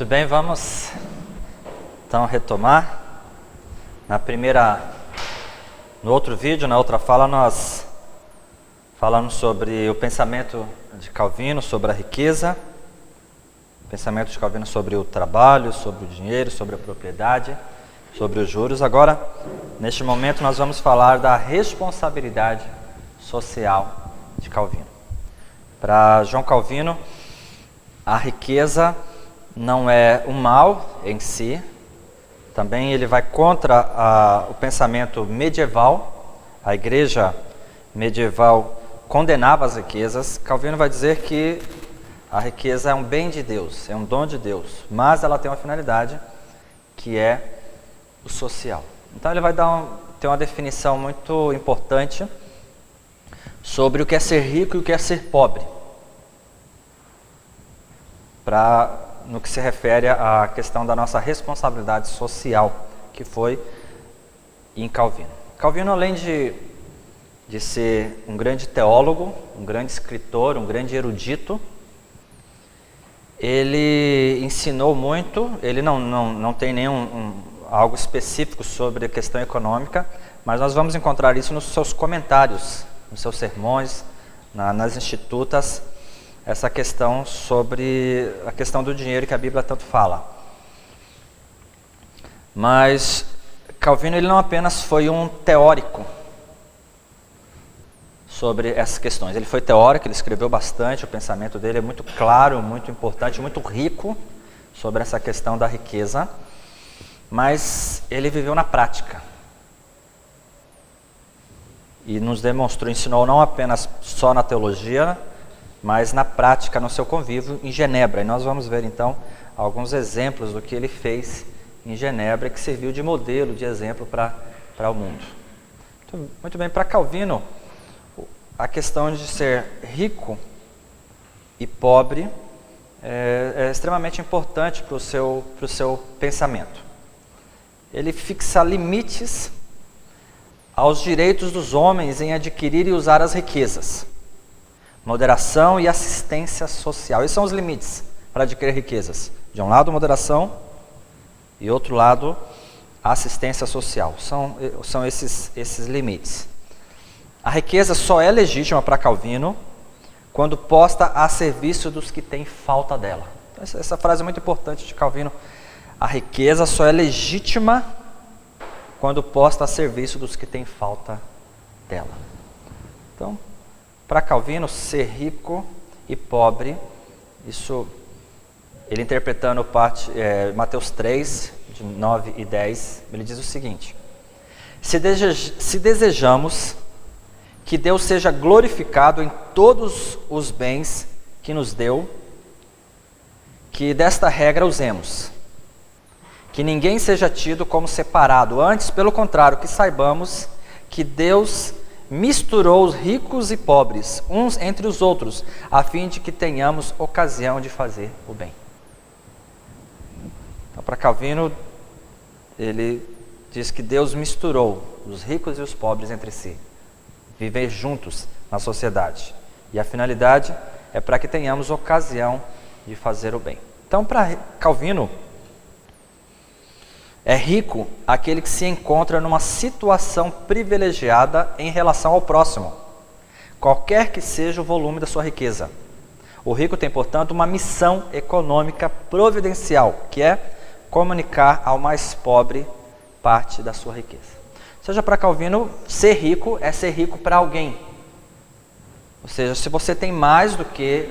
Muito bem, vamos então retomar. No outro vídeo, na outra fala, nós falamos sobre o pensamento de Calvino sobre a riqueza, o pensamento de Calvino sobre o trabalho, sobre o dinheiro, sobre a propriedade, sobre os juros. Agora, neste momento, nós vamos falar da responsabilidade social de Calvino. Para João Calvino, a riqueza não é um mal em si. Também ele vai contra o pensamento medieval. A igreja medieval condenava as riquezas. Calvino vai dizer que a riqueza é um bem de Deus, é um dom de Deus, mas ela tem uma finalidade que é o social. Então ele vai ter uma definição muito importante sobre o que é ser rico e o que é ser pobre, no que se refere à questão da nossa responsabilidade social, que foi em Calvino. Calvino, além de ser um grande teólogo, um grande escritor, um grande erudito, ele ensinou muito. Ele não tem algo específico sobre a questão econômica, mas nós vamos encontrar isso nos seus comentários, nos seus sermões, nas institutas, essa questão sobre a questão do dinheiro que a Bíblia tanto fala. Mas Calvino, ele não apenas foi um teórico sobre essas questões. Ele foi teórico, ele escreveu bastante, o pensamento dele é muito claro, muito importante, muito rico sobre essa questão da riqueza, mas ele viveu na prática. E nos demonstrou, ensinou não apenas só na teologia, mas na prática, no seu convívio em Genebra. E nós vamos ver então alguns exemplos do que ele fez em Genebra, que serviu de modelo, de exemplo para o mundo. Muito bem, para Calvino, a questão de ser rico e pobre é extremamente importante para o seu pensamento. Ele fixa limites aos direitos dos homens em adquirir e usar as riquezas. Moderação e assistência social. Esses são os limites para adquirir riquezas. De um lado, moderação, e outro lado, assistência social. São esses limites. A riqueza só é legítima para Calvino quando posta a serviço dos que têm falta dela. Então, essa frase é muito importante de Calvino. A riqueza só é legítima quando posta a serviço dos que têm falta dela. Então, para Calvino, ser rico e pobre, isso ele interpretando Mateus 3, de 9 e 10, ele diz o seguinte: se desejamos que Deus seja glorificado em todos os bens que nos deu, que desta regra usemos, que ninguém seja tido como separado, antes, pelo contrário, que saibamos que Deus misturou os ricos e pobres uns entre os outros, a fim de que tenhamos ocasião de fazer o bem. Então, para Calvino, ele diz que Deus misturou os ricos e os pobres entre si, viver juntos na sociedade. E a finalidade é para que tenhamos ocasião de fazer o bem. Então, para Calvino, é rico aquele que se encontra numa situação privilegiada em relação ao próximo, qualquer que seja o volume da sua riqueza. O rico tem, portanto, uma missão econômica providencial, que é comunicar ao mais pobre parte da sua riqueza. Ou seja, para Calvino, ser rico é ser rico para alguém. Ou seja, se você tem mais do que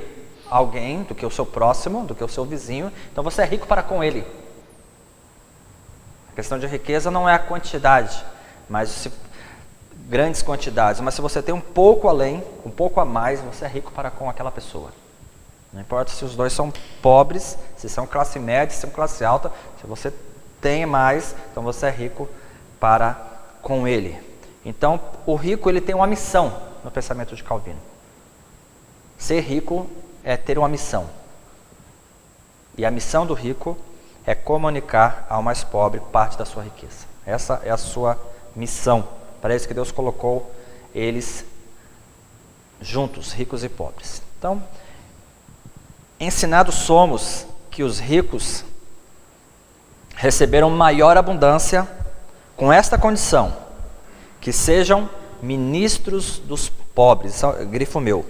alguém, do que o seu próximo, do que o seu vizinho, então você é rico para com ele. A questão de riqueza não é a quantidade, grandes quantidades, mas se você tem um pouco além, um pouco a mais, você é rico para com aquela pessoa. Não importa se os dois são pobres, se são classe média, se são classe alta, se você tem mais, então você é rico para com ele. Então, o rico, ele tem uma missão no pensamento de Calvino. Ser rico é ter uma missão. E a missão do rico é comunicar ao mais pobre parte da sua riqueza. Essa é a sua missão. Para isso que Deus colocou eles juntos, ricos e pobres. Então, ensinados somos que os ricos receberam maior abundância, com esta condição, que sejam ministros dos pobres, grifo meu,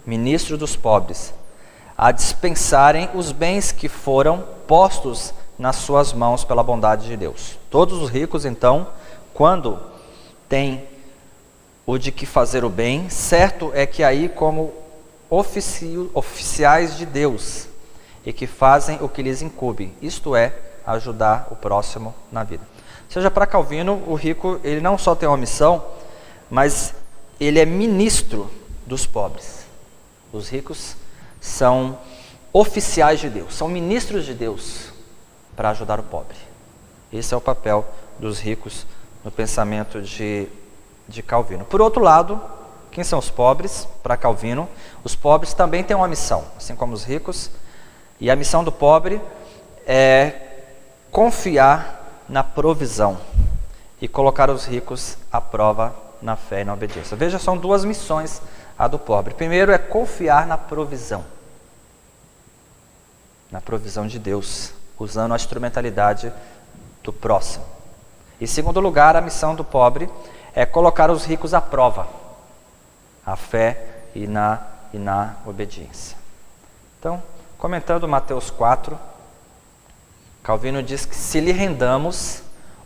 ministros dos pobres, a dispensarem os bens que foram postos nas suas mãos pela bondade de Deus. Todos os ricos, então, quando têm o de que fazer o bem, certo é que aí como oficiais de Deus, e que fazem o que lhes incumbe, isto é, ajudar o próximo na vida. Ou seja, para Calvino, o rico, ele não só tem uma missão, mas ele é ministro dos pobres. Os ricos são oficiais de Deus, são ministros de Deus para ajudar o pobre. Esse é o papel dos ricos no pensamento de Calvino. Por outro lado, quem são os pobres? Para Calvino, os pobres também têm uma missão, assim como os ricos, e a missão do pobre é confiar na provisão e colocar os ricos à prova na fé e na obediência. Veja, são duas missões a do pobre. Primeiro é confiar na provisão de Deus, usando a instrumentalidade do próximo. Em segundo lugar, a missão do pobre é colocar os ricos à prova, a fé e na obediência. Então, comentando Mateus 4, Calvino diz que se lhe rendamos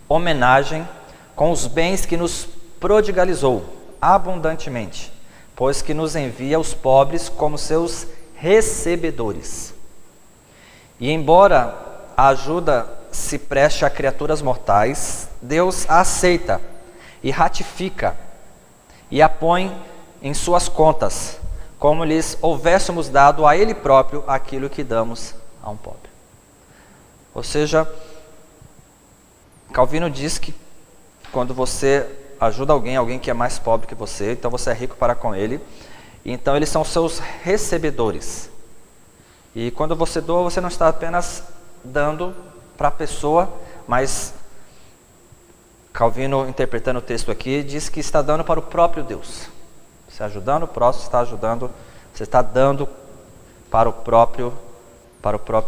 homenagem com os bens que nos prodigalizou abundantemente, pois que nos envia os pobres como seus recebedores. E embora a ajuda se preste a criaturas mortais, Deus a aceita e ratifica e a põe em suas contas, como lhes houvéssemos dado a Ele próprio aquilo que damos a um pobre. Ou seja, Calvino diz que quando você ajuda alguém que é mais pobre que você, então você é rico para com ele, então eles são seus recebedores. E quando você doa, você não está apenas dando para a pessoa, mas Calvino, interpretando o texto aqui, diz que está dando para o próprio Deus. Você ajudando o próximo, você está dando para o próprio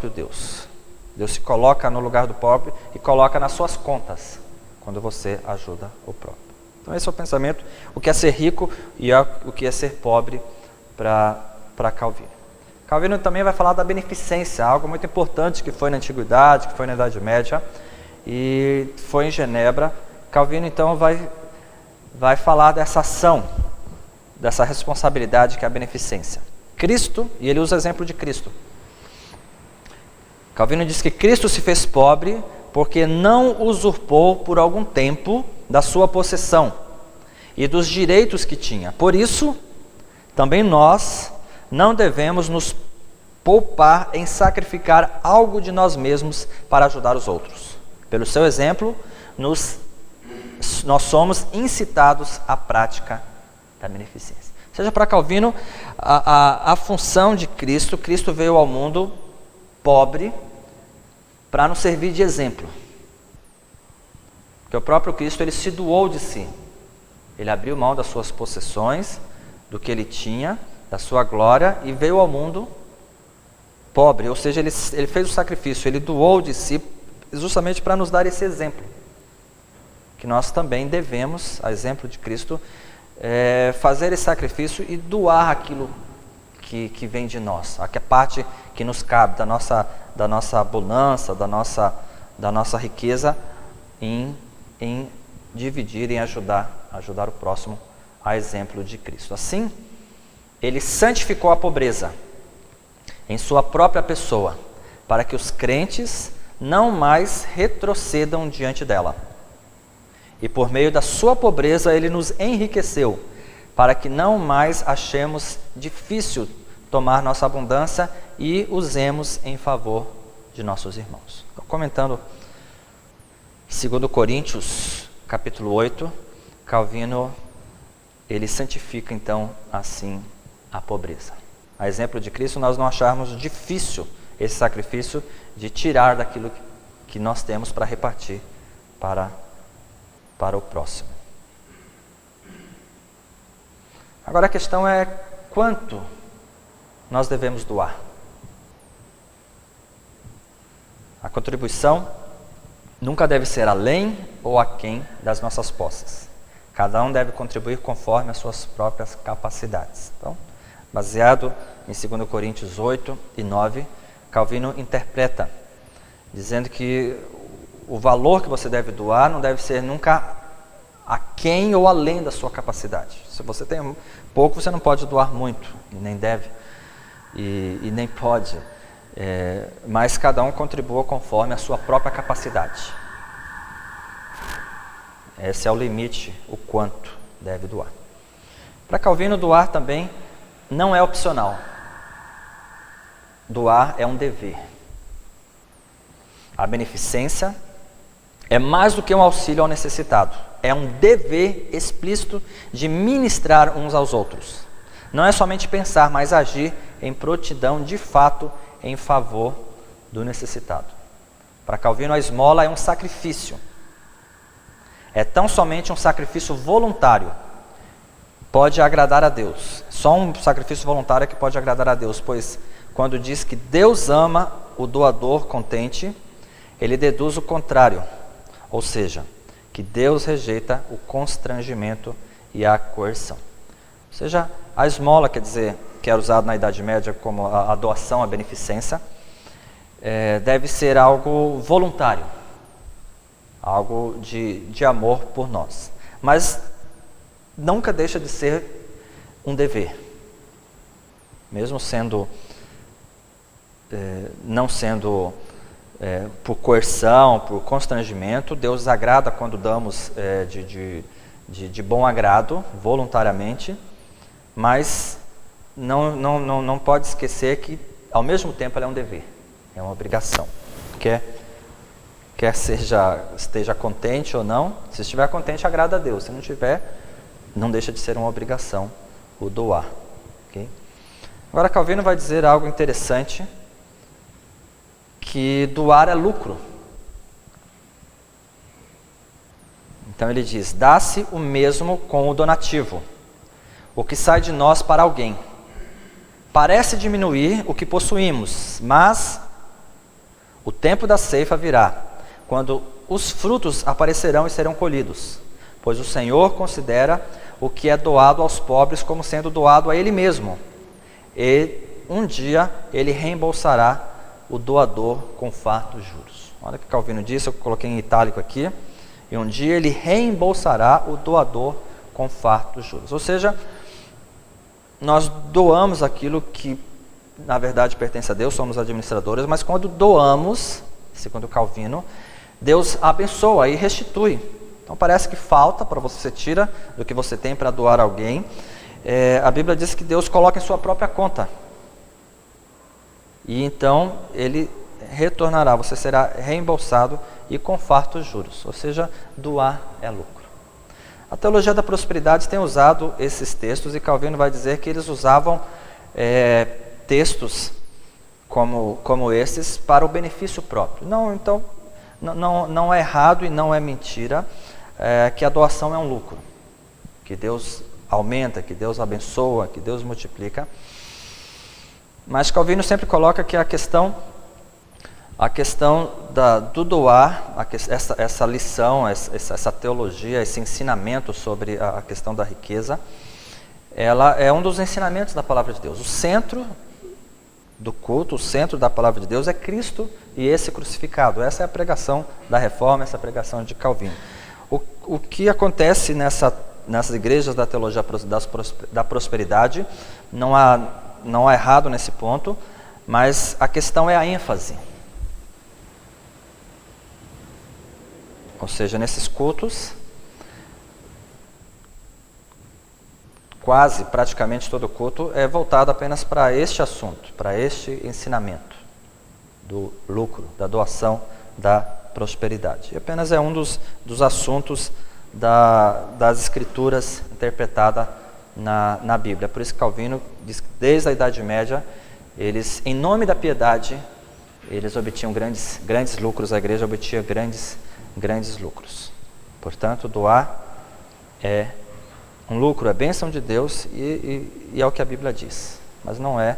Deus. Deus se coloca no lugar do pobre e coloca nas suas contas quando você ajuda o próprio. Então esse é o pensamento, o que é ser rico e o que é ser pobre para Calvino. Calvino também vai falar da beneficência, algo muito importante que foi na Antiguidade, que foi na Idade Média e foi em Genebra. Calvino então vai falar dessa ação, dessa responsabilidade que é a beneficência. Cristo, e ele usa o exemplo de Cristo. Calvino diz que Cristo se fez pobre porque não usurpou por algum tempo da sua possessão e dos direitos que tinha. Por isso, também nós não devemos nos poupar em sacrificar algo de nós mesmos para ajudar os outros. Pelo seu exemplo, nós somos incitados à prática da beneficência. Ou seja, para Calvino, a função de Cristo veio ao mundo pobre para nos servir de exemplo. Porque o próprio Cristo, ele se doou de si. Ele abriu mão das suas possessões, do que ele tinha, da sua glória, e veio ao mundo pobre. Ou seja, ele fez o sacrifício, ele doou de si justamente para nos dar esse exemplo. Que nós também devemos, a exemplo de Cristo, fazer esse sacrifício e doar aquilo que vem de nós, a parte que nos cabe, da nossa abundância, da nossa riqueza, em dividir, em ajudar o próximo, a exemplo de Cristo. Assim, ele santificou a pobreza em sua própria pessoa, para que os crentes não mais retrocedam diante dela. E por meio da sua pobreza ele nos enriqueceu, para que não mais achemos difícil tomar nossa abundância e usemos em favor de nossos irmãos. Comentando 2 Coríntios, capítulo 8, Calvino, ele santifica então assim a pobreza. A exemplo de Cristo, nós não acharmos difícil esse sacrifício de tirar daquilo que nós temos para repartir para o próximo. Agora a questão é quanto nós devemos doar. A contribuição nunca deve ser além ou aquém das nossas posses. Cada um deve contribuir conforme as suas próprias capacidades. Então, baseado em 2 Coríntios 8 e 9, Calvino interpreta, dizendo que o valor que você deve doar não deve ser nunca aquém ou além da sua capacidade. Se você tem pouco, você não pode doar muito, e nem deve, e nem pode. Mas cada um contribua conforme a sua própria capacidade. Esse é o limite, o quanto deve doar. Para Calvino, doar também não é opcional. Doar é um dever. A beneficência é mais do que um auxílio ao necessitado. É um dever explícito de ministrar uns aos outros. Não é somente pensar, mas agir em prontidão de fato em favor do necessitado. Para Calvino, a esmola é um sacrifício. É tão somente um sacrifício voluntário. Pode agradar a Deus. Só um sacrifício voluntário é que pode agradar a Deus, pois quando diz que Deus ama o doador contente, ele deduz o contrário. Ou seja, que Deus rejeita o constrangimento e a coerção. Ou seja, a esmola, quer dizer, que era usado na Idade Média como a doação, a beneficência, deve ser algo voluntário, algo de amor por nós. Mas nunca deixa de ser um dever. Mesmo sendo, não sendo por coerção, por constrangimento, Deus agrada quando damos de bom agrado, voluntariamente, mas não pode esquecer que, ao mesmo tempo, ela é um dever, é uma obrigação. Quer esteja contente ou não, se estiver contente, agrada a Deus. Se não estiver, não deixa de ser uma obrigação o doar. Okay? Agora, Calvino vai dizer algo interessante, que doar é lucro. Então ele diz: dá-se o mesmo com o donativo, o que sai de nós para alguém. Parece diminuir o que possuímos, mas o tempo da ceifa virá, quando os frutos aparecerão e serão colhidos, pois o Senhor considera o que é doado aos pobres como sendo doado a Ele mesmo, e um dia Ele reembolsará o doador com fartos juros. Olha o que Calvino disse, eu coloquei em itálico aqui, e um dia Ele reembolsará o doador com fartos juros. Ou seja, nós doamos aquilo que na verdade pertence a Deus, somos administradores, mas quando doamos, segundo Calvino, Deus abençoa e restitui. Então parece que falta, para você tira do que você tem para doar a alguém. A Bíblia diz que Deus coloca em sua própria conta. E então Ele retornará, você será reembolsado e com fartos juros. Ou seja, doar é lucro. A teologia da prosperidade tem usado esses textos, e Calvino vai dizer que eles usavam textos como esses para o benefício próprio. Então, não é errado e não é mentira que a doação é um lucro, que Deus aumenta, que Deus abençoa, que Deus multiplica. Mas Calvino sempre coloca que a questão do doar, essa lição, essa teologia, esse ensinamento sobre a questão da riqueza, ela é um dos ensinamentos da palavra de Deus. O centro do culto, o centro da palavra de Deus é Cristo e esse crucificado. Essa é a pregação da Reforma, essa é a pregação de Calvino. O que acontece nessas igrejas da teologia da prosperidade, não há errado nesse ponto, mas a questão é a ênfase. Ou seja, nesses cultos, praticamente todo culto é voltado apenas para este assunto, para este ensinamento do lucro, da doação, da prosperidade. E apenas é um dos assuntos das Escrituras interpretada na Bíblia. Por isso que Calvino diz que desde a Idade Média, eles, em nome da piedade, eles obtinham grandes lucros, a igreja obtinha grandes lucros. Portanto, doar é um lucro, é bênção de Deus e é o que a Bíblia diz. Mas não é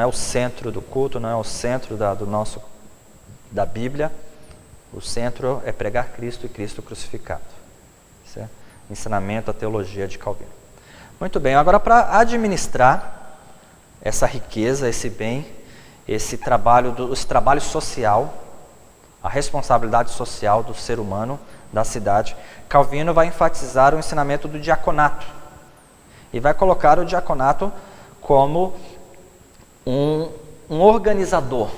o centro do culto, não é o centro da Bíblia, O centro é pregar Cristo e Cristo crucificado. Esse é o ensinamento, a teologia de Calvino. Muito bem, agora para administrar essa riqueza, esse bem, esse trabalho social, a responsabilidade social do ser humano, da cidade, Calvino vai enfatizar o ensinamento do diaconato. E vai colocar o diaconato como um organizador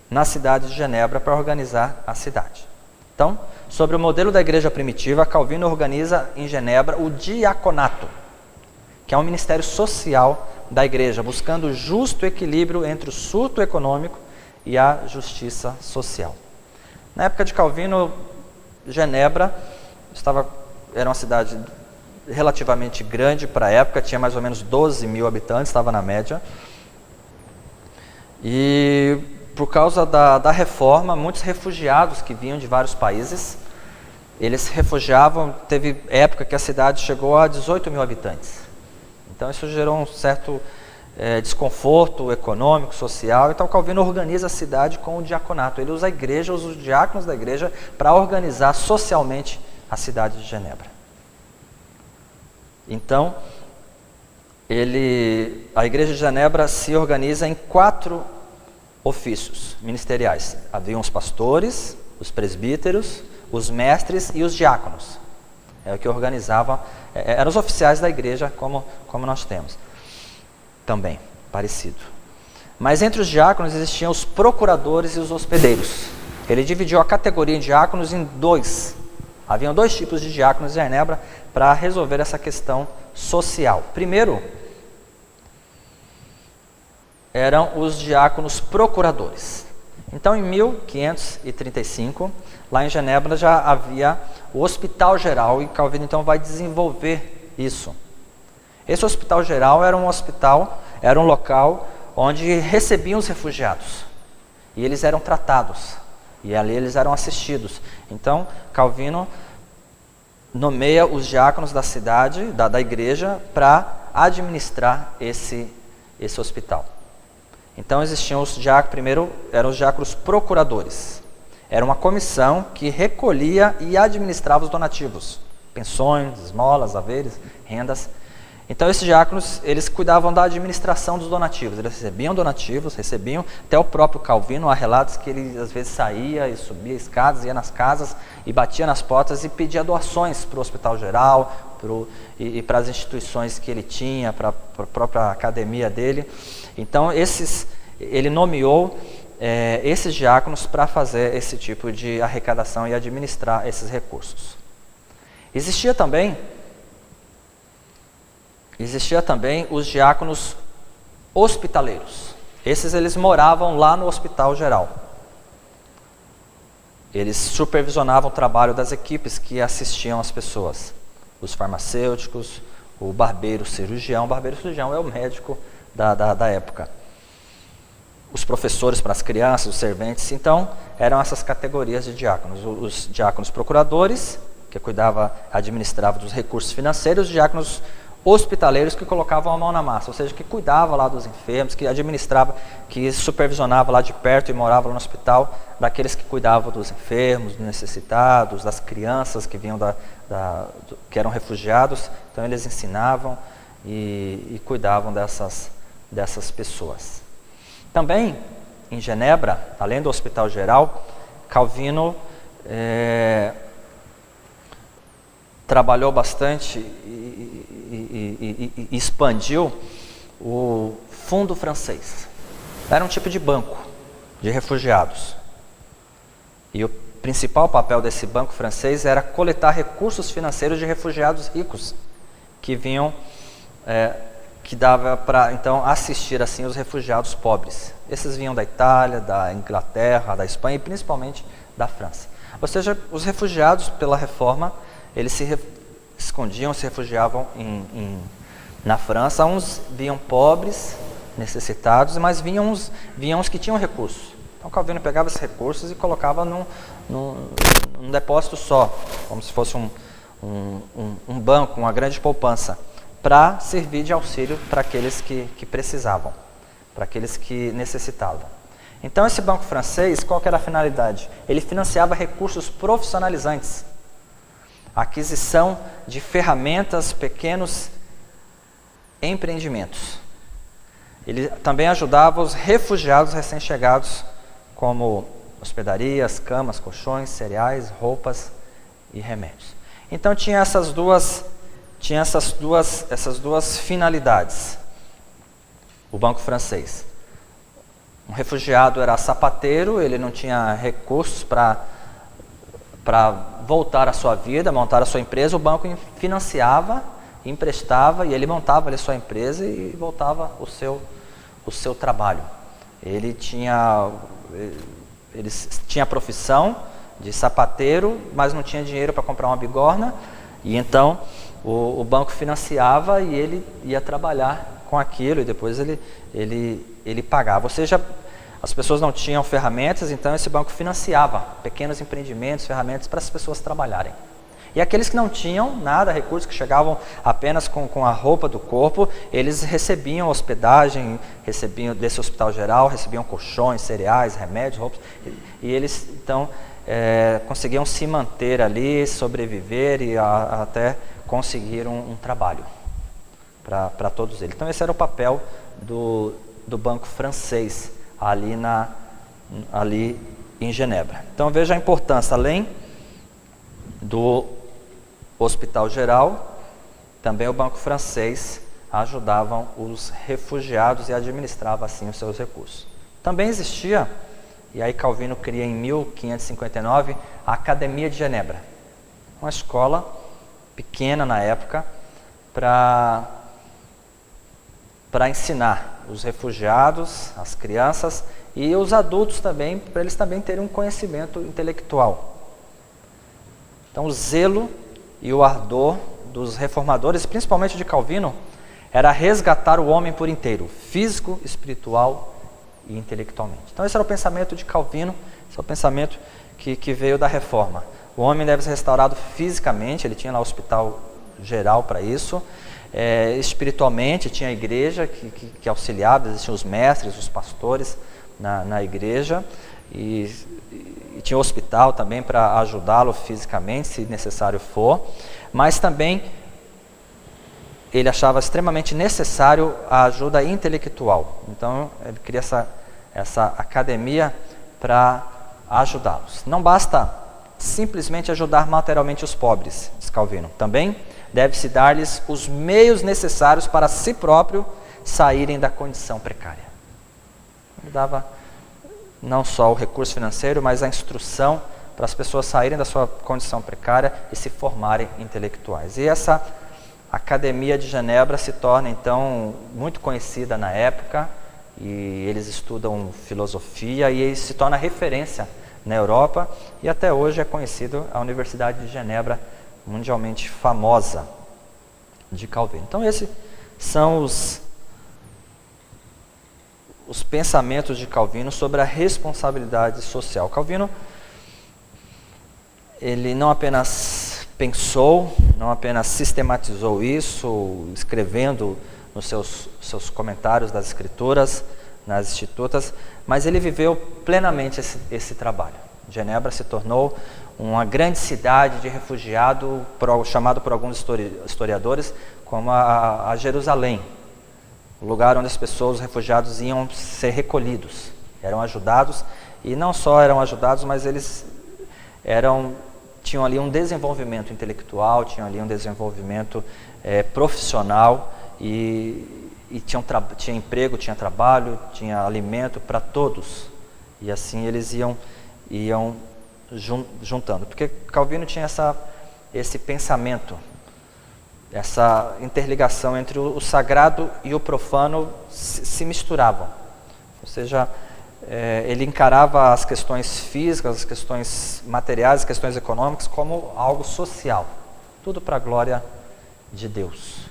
na cidade de Genebra para organizar a cidade. Então, sobre o modelo da igreja primitiva, Calvino organiza em Genebra o diaconato, que é um ministério social da igreja, buscando o justo equilíbrio entre o surto econômico e a justiça social. Na época de Calvino, Genebra era uma cidade relativamente grande para a época, tinha mais ou menos 12 mil habitantes, estava na média. E por causa da reforma, muitos refugiados que vinham de vários países, eles se refugiavam, teve época que a cidade chegou a 18 mil habitantes. Então isso gerou um certo desconforto econômico, social. Então Calvino organiza a cidade com o diaconato. Ele usa a igreja, usa os diáconos da igreja para organizar socialmente a cidade de Genebra. Então, a igreja de Genebra se organiza em 4 ofícios ministeriais. Haviam os pastores, os presbíteros, os mestres e os diáconos. É o que organizavam, eram os oficiais da igreja, como nós temos. Também, parecido. Mas entre os diáconos existiam os procuradores e os hospedeiros. Ele dividiu a categoria de diáconos em 2. Haviam 2 tipos de diáconos em Genebra para resolver essa questão social. Primeiro, eram os diáconos procuradores. Então, em 1535, lá em Genebra já havia o Hospital Geral e Calvino então vai desenvolver isso. Esse Hospital Geral era um local onde recebiam os refugiados e eles eram tratados e ali eles eram assistidos. Então, Calvino nomeia os diáconos da cidade, da igreja, para administrar esse hospital. Então existiam os diáconos, primeiro eram os diáconos procuradores. Era uma comissão que recolhia e administrava os donativos, pensões, esmolas, haveres, rendas. Então esses diáconos, eles cuidavam da administração dos donativos. Eles recebiam donativos, até o próprio Calvino, há relatos que ele às vezes saía e subia escadas, ia nas casas e batia nas portas e pedia doações para o Hospital Geral e para as instituições que ele tinha, para a própria academia dele. Então ele nomeou esses diáconos para fazer esse tipo de arrecadação e administrar esses recursos. Existia também os diáconos hospitaleiros. Eles moravam lá no Hospital Geral. Eles supervisionavam o trabalho das equipes que assistiam as pessoas. Os farmacêuticos, o barbeiro cirurgião. O barbeiro cirurgião é o médico da época. Os professores para as crianças, os serventes. Então, eram essas categorias de diáconos. Os diáconos procuradores, que administravam dos recursos financeiros, os diáconos hospitaleiros que colocavam a mão na massa, ou seja, que cuidava lá dos enfermos, que administrava, que supervisionava lá de perto e morava lá no hospital, daqueles que cuidavam dos enfermos, dos necessitados, das crianças que vinham que eram refugiados. Então eles ensinavam e cuidavam dessas pessoas. Também em Genebra, além do Hospital Geral, Calvino trabalhou bastante e expandiu o Fundo Francês. Era um tipo de banco de refugiados. E o principal papel desse banco francês era coletar recursos financeiros de refugiados ricos que vinham, que dava para então assistir assim os refugiados pobres. Esses vinham da Itália, da Inglaterra, da Espanha e principalmente da França. Ou seja, os refugiados pela reforma, eles se escondiam, se refugiavam na França. Uns vinham pobres, necessitados, mas vinham os que tinham recursos. Então Calvino pegava esses recursos e colocava num depósito só, como se fosse um banco, uma grande poupança, para servir de auxílio para aqueles que precisavam, para aqueles que necessitavam. Então esse banco francês, qual que era a finalidade? Ele financiava recursos profissionalizantes, aquisição de ferramentas, pequenos empreendimentos. Ele também ajudava os refugiados recém-chegados, como hospedarias, camas, colchões, cereais, roupas e remédios. Então tinha essas duas finalidades. O banco francês. Um refugiado era sapateiro, ele não tinha recursos para voltar à sua vida, montar a sua empresa. O banco financiava, emprestava e ele montava ali a sua empresa e voltava o seu trabalho. Ele tinha a profissão de sapateiro, mas não tinha dinheiro para comprar uma bigorna, e então o banco financiava e ele ia trabalhar com aquilo e depois ele pagava. Ou seja, as pessoas não tinham ferramentas, então esse banco financiava pequenos empreendimentos, ferramentas para as pessoas trabalharem. E aqueles que não tinham nada, recursos, que chegavam apenas com a roupa do corpo, eles recebiam hospedagem, recebiam desse hospital geral, recebiam colchões, cereais, remédios, roupas, e eles então conseguiam se manter ali, sobreviver e até conseguir um trabalho para todos eles. Então esse era o papel do banco francês ali em Genebra. Então veja a importância, além do hospital geral, também o banco francês ajudavam os refugiados e administrava assim os seus recursos. Também existia, e aí Calvino cria em 1559, a Academia de Genebra, uma escola pequena na época para ensinar os refugiados, as crianças e os adultos também, para eles também terem um conhecimento intelectual. Então o zelo e o ardor dos reformadores, principalmente de Calvino, era resgatar o homem por inteiro, físico, espiritual e intelectualmente. Então esse era o pensamento de Calvino, esse é o pensamento que veio da reforma. O homem deve ser restaurado fisicamente, ele tinha lá o hospital geral para isso. Espiritualmente tinha a igreja que auxiliava, existiam os mestres, os pastores na igreja, e tinha o hospital também para ajudá-lo fisicamente, se necessário for, mas também ele achava extremamente necessário a ajuda intelectual. Então ele cria essa academia para ajudá-los. Não basta simplesmente ajudar materialmente os pobres, diz Calvino. Também deve-se dar-lhes os meios necessários para si próprio saírem da condição precária. Ele dava não só o recurso financeiro, mas a instrução para as pessoas saírem da sua condição precária e se formarem intelectuais. E essa Academia de Genebra se torna então muito conhecida na época, e eles estudam filosofia e se torna referência na Europa, e até hoje é conhecido a Universidade de Genebra, mundialmente famosa, de Calvino. Então esses são os pensamentos de Calvino sobre a responsabilidade social. Calvino, ele não apenas pensou, não apenas sistematizou isso, escrevendo nos seus comentários das Escrituras, nas Institutas, mas ele viveu plenamente esse trabalho. Genebra se tornou uma grande cidade de refugiado, chamado por alguns historiadores como a Jerusalém, o lugar onde as pessoas, os refugiados, iam ser recolhidos, eram ajudados, e não só eram ajudados, mas eles tinham ali um desenvolvimento intelectual, tinham ali um desenvolvimento profissional, e tinha emprego, tinha trabalho, tinha alimento para todos, e assim eles iam juntando, porque Calvino tinha esse pensamento, essa interligação entre o sagrado e o profano se misturavam, ou seja, ele encarava as questões físicas, as questões materiais, as questões econômicas como algo social, tudo para a glória de Deus.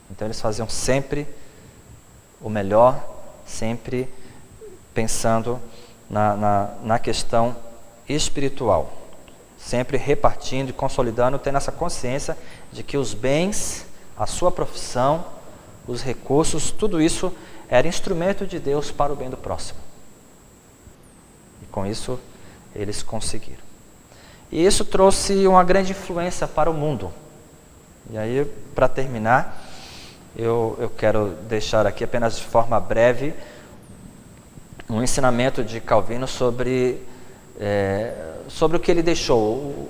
Então eles faziam sempre o melhor, sempre pensando na questão espiritual, sempre repartindo e consolidando, tendo essa consciência de que os bens, a sua profissão, os recursos, tudo isso era instrumento de Deus para o bem do próximo. Com isso, eles conseguiram. E isso trouxe uma grande influência para o mundo. E aí, para terminar, eu quero deixar aqui apenas de forma breve um ensinamento de Calvino sobre o que ele deixou,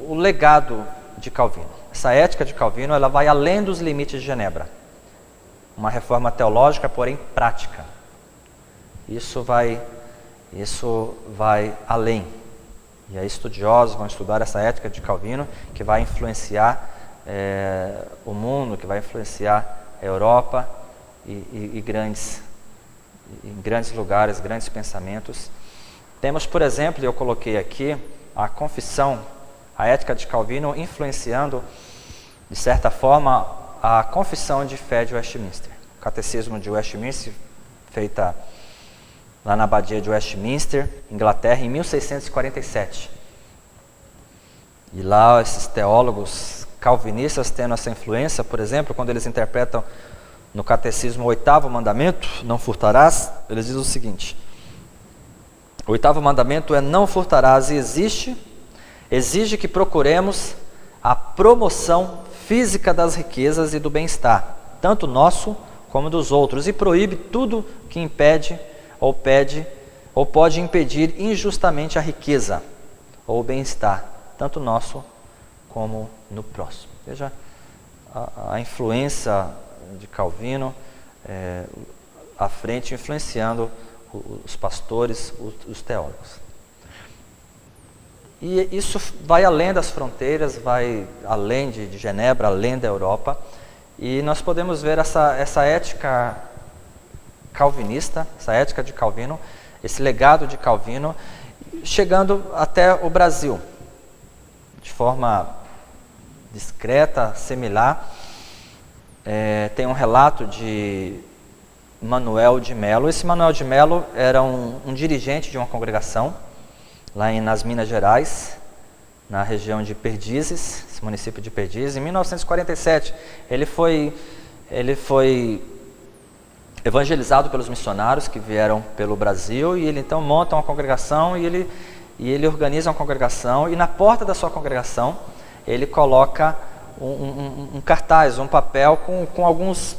o legado de Calvino. Essa ética de Calvino, ela vai além dos limites de Genebra. Uma reforma teológica, porém prática. Isso vai além. E aí estudiosos vão estudar essa ética de Calvino, que vai influenciar o mundo, que vai influenciar a Europa e em grandes lugares, grandes pensamentos. Temos, por exemplo, eu coloquei aqui, a confissão, a ética de Calvino influenciando, de certa forma, a confissão de fé de Westminster. O catecismo de Westminster, feita lá na abadia de Westminster, Inglaterra, em 1647. E lá esses teólogos calvinistas tendo essa influência, por exemplo, quando eles interpretam no catecismo o 8º mandamento, não furtarás, eles dizem o seguinte: o 8º mandamento é não furtarás e exige que procuremos a promoção física das riquezas e do bem-estar, tanto nosso como dos outros, e proíbe tudo que impede ou pode impedir injustamente a riqueza ou o bem-estar, tanto nosso como no próximo. Veja a influência de Calvino à frente, influenciando os pastores, os teólogos. E isso vai além das fronteiras, vai além de Genebra, além da Europa, e nós podemos ver essa ética calvinista, essa ética de Calvino, esse legado de Calvino, chegando até o Brasil, de forma discreta, similar. Tem um relato de Manuel de Melo. Esse Manuel de Melo era um dirigente de uma congregação, lá nas Minas Gerais, na região de Perdizes, esse município de Perdizes. Em 1947, ele foi evangelizado pelos missionários que vieram pelo Brasil, e ele então monta uma congregação e ele organiza uma congregação, e na porta da sua congregação ele coloca um cartaz, um papel com alguns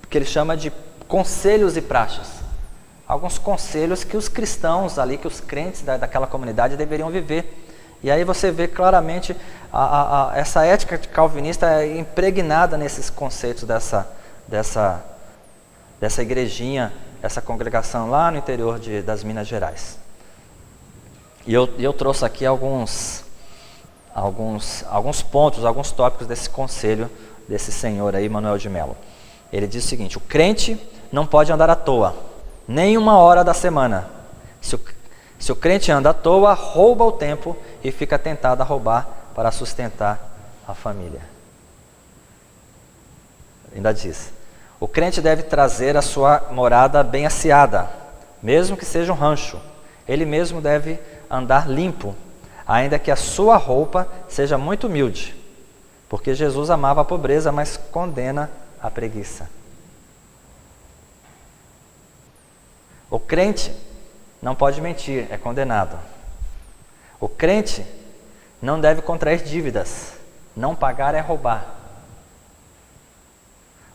que ele chama de conselhos e praxes. Alguns conselhos que os cristãos ali, que os crentes daquela comunidade deveriam viver. E aí você vê claramente essa ética calvinista impregnada nesses conceitos dessa igrejinha, essa congregação lá no interior das Minas Gerais. E eu trouxe aqui alguns pontos, alguns tópicos desse conselho desse senhor aí, Manuel de Melo. Ele diz o seguinte: o crente não pode andar à toa, nem uma hora da semana. Se o crente anda à toa, rouba o tempo e fica tentado a roubar para sustentar a família. Ainda diz: o crente deve trazer a sua morada bem asseada, mesmo que seja um rancho. Ele mesmo deve andar limpo, ainda que a sua roupa seja muito humilde, porque Jesus amava a pobreza, mas condena a preguiça. O crente não pode mentir, é condenado. O crente não deve contrair dívidas, não pagar é roubar.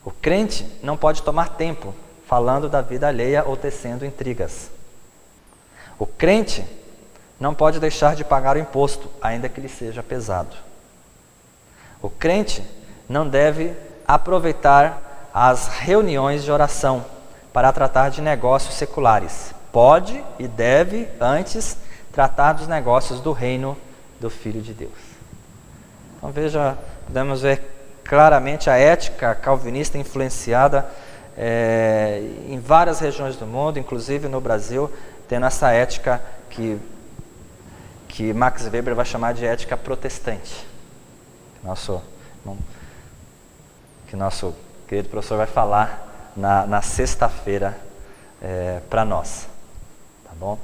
O crente não pode tomar tempo falando da vida alheia ou tecendo intrigas. O crente não pode deixar de pagar o imposto, ainda que lhe seja pesado. O crente não deve aproveitar as reuniões de oração para tratar de negócios seculares. Pode e deve, antes, tratar dos negócios do reino do Filho de Deus. Então veja, podemos ver claramente a ética calvinista influenciada em várias regiões do mundo, inclusive no Brasil, tendo essa ética que Max Weber vai chamar de ética protestante. Que nosso querido professor vai falar na sexta-feira para nós. Tá bom?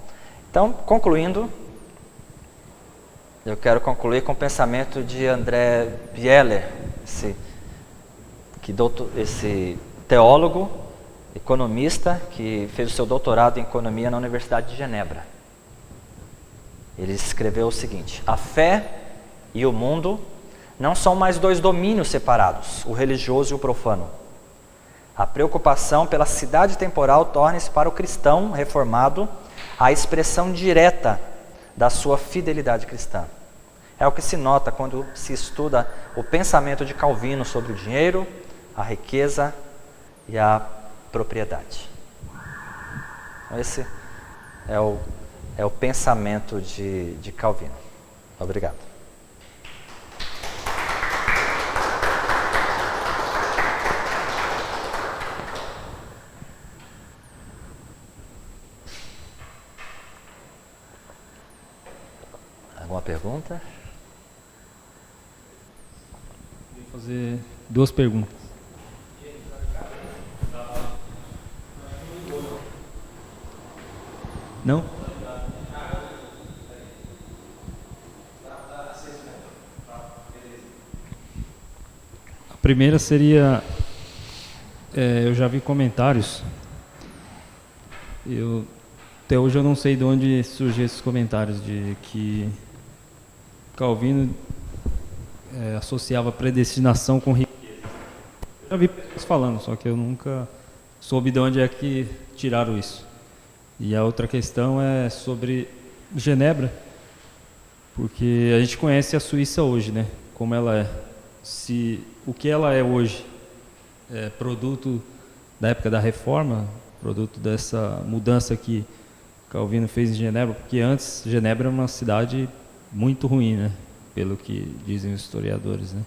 Então, concluindo, eu quero concluir com o pensamento de André Bieler, esse teólogo, economista, que fez o seu doutorado em economia na Universidade de Genebra. Ele escreveu o seguinte: a fé e o mundo não são mais dois domínios separados, o religioso e o profano. A preocupação pela cidade temporal torna-se para o cristão reformado a expressão direta da sua fidelidade cristã. É o que se nota quando se estuda o pensamento de Calvino sobre o dinheiro, a riqueza e a propriedade. Esse é o pensamento de Calvino. Obrigado. Alguma pergunta? Vou fazer duas perguntas. Não? A primeira seria, eu já vi comentários, até hoje eu não sei de onde surgiram esses comentários, de que Calvino associava predestinação com riqueza. Já vi pessoas falando, só que eu nunca soube de onde é que tiraram isso. E a outra questão é sobre Genebra, porque a gente conhece a Suíça hoje, né? Como ela é. Se o que ela é hoje é produto da época da Reforma, produto dessa mudança que Calvino fez em Genebra, porque antes Genebra era uma cidade muito ruim, né? Pelo que dizem os historiadores, né?